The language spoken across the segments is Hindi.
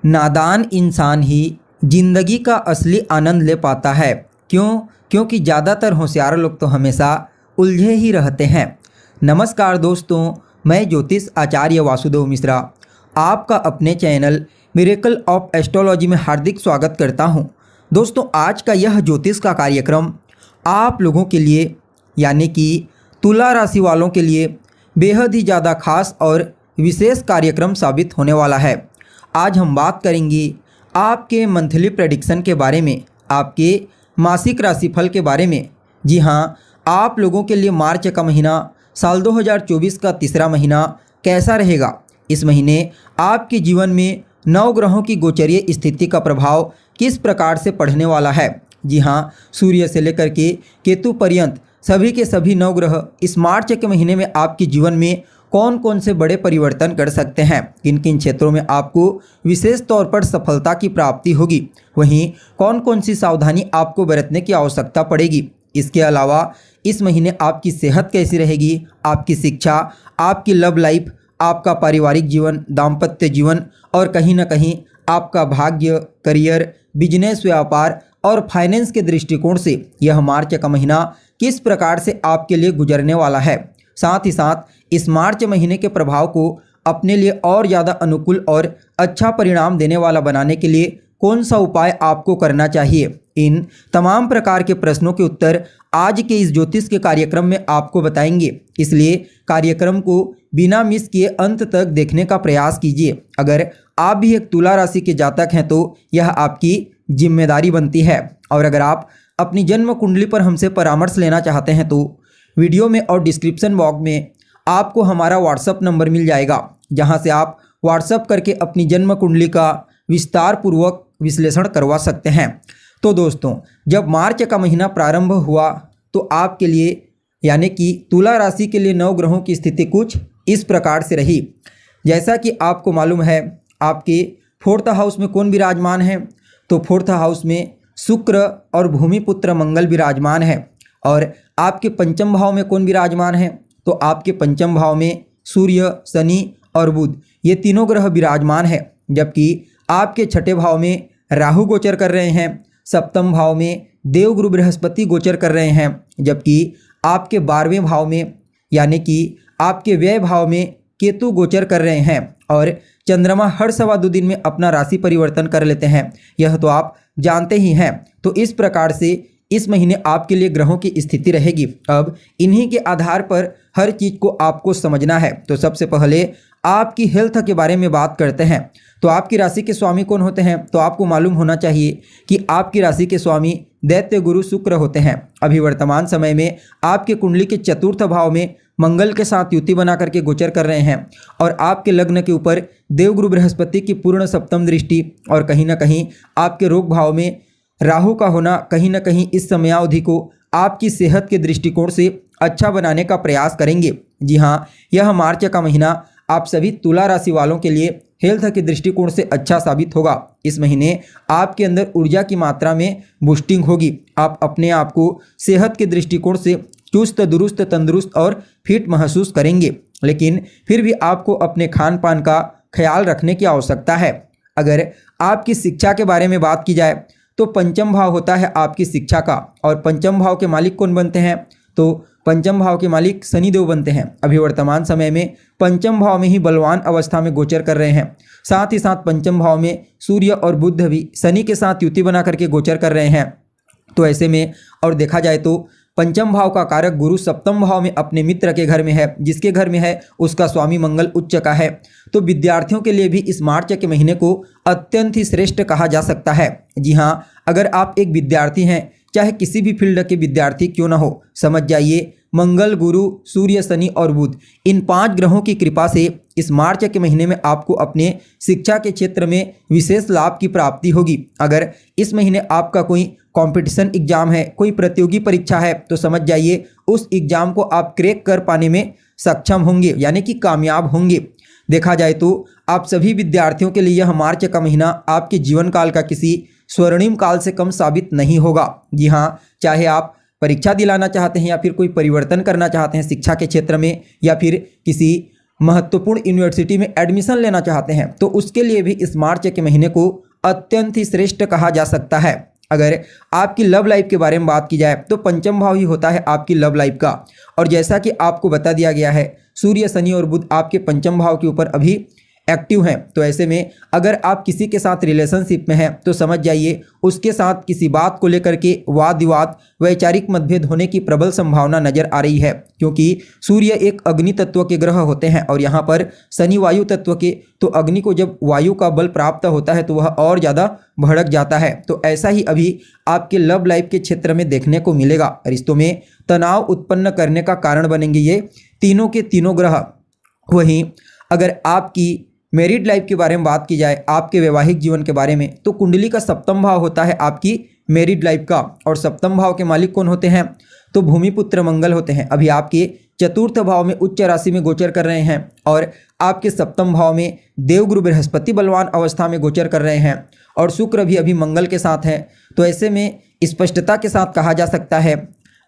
नादान इंसान ही जिंदगी का असली आनंद ले पाता है। क्योंकि ज़्यादातर होशियार लोग तो हमेशा उलझे ही रहते हैं। नमस्कार दोस्तों, मैं ज्योतिष आचार्य वासुदेव मिश्रा आपका अपने चैनल मिरेकल ऑफ एस्ट्रोलॉजी में हार्दिक स्वागत करता हूं। दोस्तों, आज का यह ज्योतिष का कार्यक्रम आप लोगों के लिए यानी कि तुला राशि वालों के लिए बेहद ही ज़्यादा खास और विशेष कार्यक्रम साबित होने वाला है। आज हम बात करेंगे आपके मंथली प्रेडिक्शन के बारे में, आपके मासिक राशिफल के बारे में। जी हाँ, आप लोगों के लिए मार्च का महीना, साल 2024 का तीसरा महीना कैसा रहेगा। इस महीने आपके जीवन में नवग्रहों की गोचरीय स्थिति का प्रभाव किस प्रकार से पड़ने वाला है। जी हाँ, सूर्य से लेकर के केतु पर्यंत सभी के सभी नवग्रह इस मार्च के महीने में आपके जीवन में कौन कौन से बड़े परिवर्तन कर सकते हैं, किन किन क्षेत्रों में आपको विशेष तौर पर सफलता की प्राप्ति होगी, वहीं कौन कौन सी सावधानी आपको बरतने की आवश्यकता पड़ेगी। इसके अलावा इस महीने आपकी सेहत कैसी रहेगी, आपकी शिक्षा, आपकी लव लाइफ, आपका पारिवारिक जीवन, दाम्पत्य जीवन और कहीं ना कहीं आपका भाग्य, करियर, बिजनेस, व्यापार और फाइनेंस के दृष्टिकोण से यह मार्च का महीना किस प्रकार से आपके लिए गुजरने वाला है। साथ ही साथ इस मार्च महीने के प्रभाव को अपने लिए और ज़्यादा अनुकूल और अच्छा परिणाम देने वाला बनाने के लिए कौन सा उपाय आपको करना चाहिए, इन तमाम प्रकार के प्रश्नों के उत्तर आज के इस ज्योतिष के कार्यक्रम में आपको बताएंगे। इसलिए कार्यक्रम को बिना मिस किए अंत तक देखने का प्रयास कीजिए। अगर आप भी एक तुला राशि के जातक हैं तो यह आपकी जिम्मेदारी बनती है। और अगर आप अपनी जन्म कुंडली पर हमसे परामर्श लेना चाहते हैं तो वीडियो में और डिस्क्रिप्शन बॉक्स में आपको हमारा व्हाट्सअप नंबर मिल जाएगा, जहां से आप व्हाट्सअप करके अपनी जन्म कुंडली का विस्तार पूर्वक विश्लेषण करवा सकते हैं। तो दोस्तों, जब मार्च का महीना प्रारंभ हुआ तो आपके लिए यानी कि तुला राशि के लिए नवग्रहों की स्थिति कुछ इस प्रकार से रही। जैसा कि आपको मालूम है, आपके फोर्थ हाउस में कौन विराजमान है, तो फोर्थ हाउस में शुक्र और भूमिपुत्र मंगल विराजमान है। और आपके पंचम भाव में कौन विराजमान है, तो आपके पंचम भाव में सूर्य, शनि और बुध, ये तीनों ग्रह विराजमान है। जबकि आपके छठे भाव में राहु गोचर कर रहे हैं, सप्तम भाव में देवगुरु बृहस्पति गोचर कर रहे हैं, जबकि आपके 12वें भाव में यानी कि आपके व्यय भाव में केतु गोचर कर रहे हैं। और चंद्रमा हर सवा 2 दिन में अपना राशि परिवर्तन कर लेते हैं, यह तो आप जानते ही हैं। तो इस प्रकार से इस महीने आपके लिए ग्रहों की स्थिति रहेगी। अब इन्हीं के आधार पर हर चीज़ को आपको समझना है। तो सबसे पहले आपकी हेल्थ के बारे में बात करते हैं। तो आपकी राशि के स्वामी कौन होते हैं, तो आपको मालूम होना चाहिए कि आपकी राशि के स्वामी दैत्य गुरु शुक्र होते हैं। अभी वर्तमान समय में आपके कुंडली के चतुर्थ भाव में मंगल के साथ युति बना करके गोचर कर रहे हैं। और आपके लग्न के ऊपर देवगुरु बृहस्पति की पूर्ण सप्तम दृष्टि और कहीं ना कहीं आपके रोग भाव में राहु का होना कहीं ना कहीं इस समयावधि को आपकी सेहत के दृष्टिकोण से अच्छा बनाने का प्रयास करेंगे। जी हाँ, यह मार्च का महीना आप सभी तुला राशि वालों के लिए हेल्थ के दृष्टिकोण से अच्छा साबित होगा। इस महीने आपके अंदर ऊर्जा की मात्रा में बूस्टिंग होगी। आप अपने आप को सेहत के दृष्टिकोण से चुस्त दुरुस्त तंदुरुस्त और फिट महसूस करेंगे। लेकिन फिर भी आपको अपने खान पान का ख्याल रखने की आवश्यकता है। अगर आपकी शिक्षा के बारे में बात की जाए तो पंचम भाव होता है आपकी शिक्षा का, और पंचम भाव के मालिक कौन बनते हैं, तो पंचम भाव के मालिक शनिदेव बनते हैं। अभी वर्तमान समय में पंचम भाव में ही बलवान अवस्था में गोचर कर रहे हैं। साथ ही साथ पंचम भाव में सूर्य और बुध भी शनि के साथ युति बना करके गोचर कर रहे हैं। तो ऐसे में और देखा जाए तो पंचम भाव का कारक गुरु सप्तम भाव में अपने मित्र के घर में है, जिसके घर में है उसका स्वामी मंगल उच्च का है। तो विद्यार्थियों के लिए भी इस मार्च के महीने को अत्यंत ही श्रेष्ठ कहा जा सकता है। जी हाँ, अगर आप एक विद्यार्थी हैं, चाहे किसी भी फील्ड के विद्यार्थी क्यों ना हो, समझ जाइए मंगल, गुरु, सूर्य, शनि और बुध, इन 5 ग्रहों की कृपा से इस मार्च के महीने में आपको अपने शिक्षा के क्षेत्र में विशेष लाभ की प्राप्ति होगी। अगर इस महीने आपका कोई कंपटीशन एग्जाम है, कोई प्रतियोगी परीक्षा है, तो समझ जाइए उस एग्जाम को आप क्रैक कर पाने में सक्षम होंगे, यानी कि कामयाब होंगे। देखा जाए तो आप सभी विद्यार्थियों के लिए यह मार्च का महीना आपके जीवन काल का किसी स्वर्णिम काल से कम साबित नहीं होगा। जी हाँ, चाहे आप परीक्षा दिलाना चाहते हैं या फिर कोई परिवर्तन करना चाहते हैं शिक्षा के क्षेत्र में, या फिर किसी महत्वपूर्ण यूनिवर्सिटी में एडमिशन लेना चाहते हैं तो उसके लिए भी इस मार्च के महीने को अत्यंत ही श्रेष्ठ कहा जा सकता है। अगर आपकी लव लाइफ के बारे में बात की जाए तो पंचम भाव ही होता है आपकी लव लाइफ का, और जैसा कि आपको बता दिया गया है सूर्य, शनि और बुध आपके पंचम भाव के ऊपर अभी एक्टिव हैं। तो ऐसे में अगर आप किसी के साथ रिलेशनशिप में हैं तो समझ जाइए उसके साथ किसी बात को लेकर के वाद विवाद, वैचारिक मतभेद होने की प्रबल संभावना नजर आ रही है, क्योंकि सूर्य एक अग्नि तत्व के ग्रह होते हैं और यहाँ पर शनि वायु तत्व के, तो अग्नि को जब वायु का बल प्राप्त होता है तो वह और ज़्यादा भड़क जाता है। तो ऐसा ही अभी आपके लव लाइफ के क्षेत्र में देखने को मिलेगा। रिश्तों में तनाव उत्पन्न करने का कारण बनेंगे ये तीनों के तीनों ग्रह। वहीं अगर आपकी मैरिड लाइफ के बारे में बात की जाए, आपके वैवाहिक जीवन के बारे में, तो कुंडली का सप्तम भाव होता है आपकी मैरिड लाइफ का, और सप्तम भाव के मालिक कौन होते हैं? तो भूमिपुत्र मंगल होते हैं। अभी आपके चतुर्थ भाव में उच्च राशि में गोचर कर रहे हैं और आपके सप्तम भाव में देवगुरु बृहस्पति बलवान अवस्था में गोचर कर रहे हैं और शुक्र भी अभी मंगल के साथ है। तो ऐसे में स्पष्टता के साथ कहा जा सकता है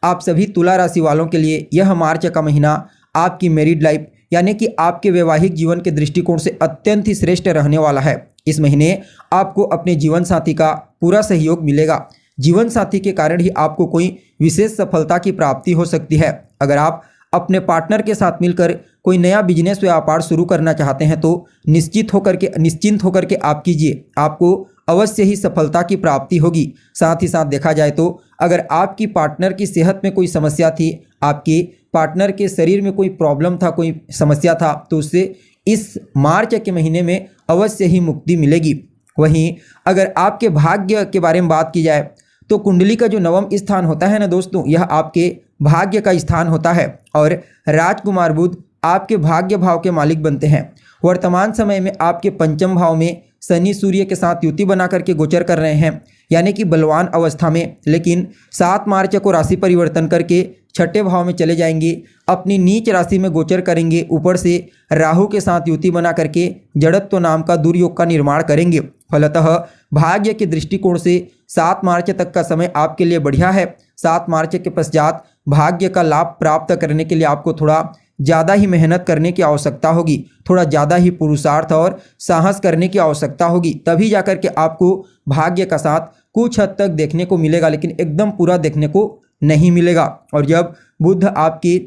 आप सभी तुला राशि वालों के लिए यह मार्च का महीना आपकी मैरिड लाइफ यानी कि आपके वैवाहिक जीवन के दृष्टिकोण से अत्यंत ही श्रेष्ठ रहने वाला है। इस महीने आपको अपने जीवन साथी का पूरा सहयोग मिलेगा। जीवन साथी के कारण ही आपको कोई विशेष सफलता की प्राप्ति हो सकती है। अगर आप अपने पार्टनर के साथ मिलकर कोई नया बिजनेस व्यापार शुरू करना चाहते हैं तो निश्चिंत होकर के आप कीजिए, आपको अवश्य ही सफलता की प्राप्ति होगी। साथ ही साथ देखा जाए तो अगर आपकी पार्टनर की सेहत में कोई समस्या थी, आपके पार्टनर के शरीर में कोई प्रॉब्लम था, कोई समस्या था, तो उससे इस मार्च के महीने में अवश्य ही मुक्ति मिलेगी। वहीं अगर आपके भाग्य के बारे में बात की जाए तो कुंडली का जो नवम स्थान होता है ना दोस्तों, यह आपके भाग्य का स्थान होता है और राजकुमार बुध आपके भाग्य भाव के मालिक बनते हैं। वर्तमान समय में आपके पंचम भाव में शनि सूर्य के साथ युति बना करके गोचर कर रहे हैं, यानी कि बलवान अवस्था में, लेकिन 7 मार्च को राशि परिवर्तन करके छठे भाव में चले जाएंगे, अपनी नीच राशि में गोचर करेंगे, ऊपर से राहु के साथ युति बना करके जड़त्व नाम का दुर्योग का निर्माण करेंगे। फलतः भाग्य के दृष्टिकोण से 7 मार्च तक का समय आपके लिए बढ़िया है। 7 मार्च के पश्चात भाग्य का लाभ प्राप्त करने के लिए आपको थोड़ा ज़्यादा ही मेहनत करने की आवश्यकता होगी, थोड़ा ज़्यादा ही पुरुषार्थ और साहस करने की आवश्यकता होगी, तभी जाकर के आपको भाग्य का साथ कुछ हद तक देखने को मिलेगा, लेकिन एकदम पूरा देखने को नहीं मिलेगा। और जब बुध आपकी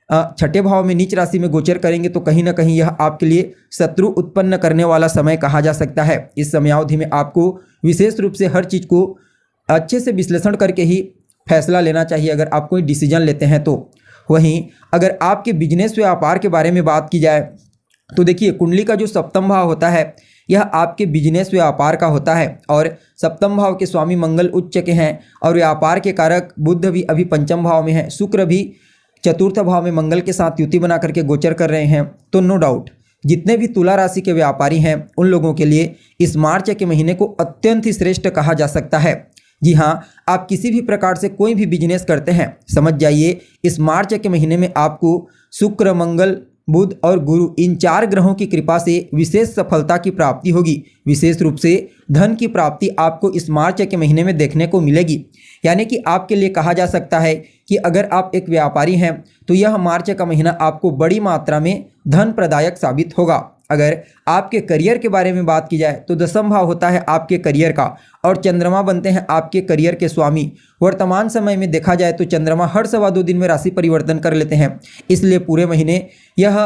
छठे भाव में नीच राशि में गोचर करेंगे तो कहीं ना कहीं यह आपके लिए शत्रु उत्पन्न करने वाला समय कहा जा सकता है। इस समयावधि में आपको विशेष रूप से हर चीज़ को अच्छे से विश्लेषण करके ही फैसला लेना चाहिए अगर आप कोई डिसीजन लेते हैं तो। वहीं अगर आपके बिजनेस व्यापार के बारे में बात की जाए तो देखिए कुंडली का जो सप्तम भाव होता है यह आपके बिजनेस व्यापार का होता है और सप्तम भाव के स्वामी मंगल उच्च के हैं और व्यापार के कारक बुध भी अभी पंचम भाव में है, शुक्र भी चतुर्थ भाव में मंगल के साथ युति बना करके गोचर कर रहे हैं। तो नो डाउट जितने भी तुला राशि के व्यापारी हैं उन लोगों के लिए इस मार्च के महीने को अत्यंत ही श्रेष्ठ कहा जा सकता है। जी हाँ, आप किसी भी प्रकार से कोई भी बिजनेस करते हैं, समझ जाइए इस मार्च के महीने में आपको शुक्र, मंगल, बुध और गुरु इन 4 ग्रहों की कृपा से विशेष सफलता की प्राप्ति होगी। विशेष रूप से धन की प्राप्ति आपको इस मार्च के महीने में देखने को मिलेगी। यानी कि आपके लिए कहा जा सकता है कि अगर आप एक व्यापारी हैं तो यह मार्च का महीना आपको बड़ी मात्रा में धन प्रदायक साबित होगा। अगर आपके करियर के बारे में बात की जाए तो दसम भाव होता है आपके करियर का और चंद्रमा बनते हैं आपके करियर के स्वामी। वर्तमान समय में देखा जाए तो चंद्रमा हर 2.25 दिन में राशि परिवर्तन कर लेते हैं, इसलिए पूरे महीने यह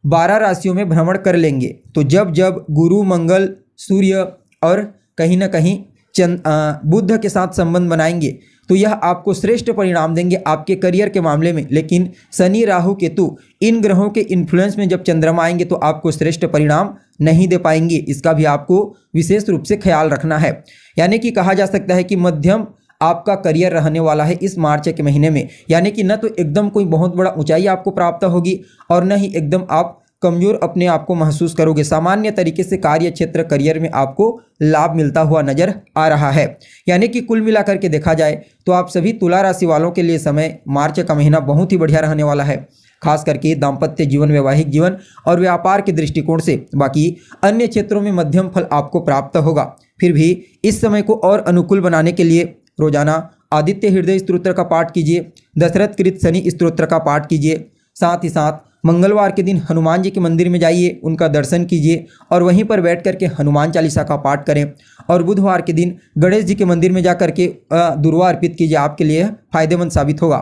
12 राशियों में भ्रमण कर लेंगे। तो जब जब गुरु, मंगल, सूर्य और कहीं ना कहीं बुध के साथ संबंध बनाएंगे तो यह आपको श्रेष्ठ परिणाम देंगे आपके करियर के मामले में। लेकिन शनि, राहु, केतु इन ग्रहों के इन्फ्लुएंस में जब चंद्रमा आएंगे तो आपको श्रेष्ठ परिणाम नहीं दे पाएंगे, इसका भी आपको विशेष रूप से ख्याल रखना है। यानी कि कहा जा सकता है कि मध्यम आपका करियर रहने वाला है इस मार्च के महीने में। यानी कि न तो एकदम कोई बहुत बड़ा ऊंचाई आपको प्राप्त होगी और न ही एकदम आप कमजोर अपने आप को महसूस करोगे। सामान्य तरीके से कार्य क्षेत्र, करियर में आपको लाभ मिलता हुआ नजर आ रहा है। यानी कि कुल मिलाकर के देखा जाए तो आप सभी तुला राशि वालों के लिए समय मार्च का महीना बहुत ही बढ़िया रहने वाला है, खास करके दाम्पत्य जीवन, वैवाहिक जीवन और व्यापार के दृष्टिकोण से। बाकी अन्य क्षेत्रों में मध्यम फल आपको प्राप्त होगा। फिर भी इस समय को और अनुकूल बनाने के लिए रोजाना आदित्य हृदय स्तोत्र का पाठ कीजिए, दशरथ कृत शनि स्तोत्र का पाठ कीजिए, साथ ही साथ मंगलवार के दिन हनुमान जी के मंदिर में जाइए, उनका दर्शन कीजिए और वहीं पर बैठ कर के हनुमान चालीसा का पाठ करें। और बुधवार के दिन गणेश जी के मंदिर में जा कर के दुर्वा अर्पित कीजिए, आपके लिए फ़ायदेमंद साबित होगा।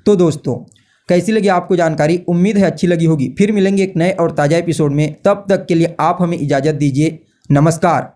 तो दोस्तों, कैसी लगी आपको जानकारी? उम्मीद है अच्छी लगी होगी। फिर मिलेंगे एक नए और ताज़ा एपिसोड में, तब तक के लिए आप हमें इजाज़त दीजिए। नमस्कार।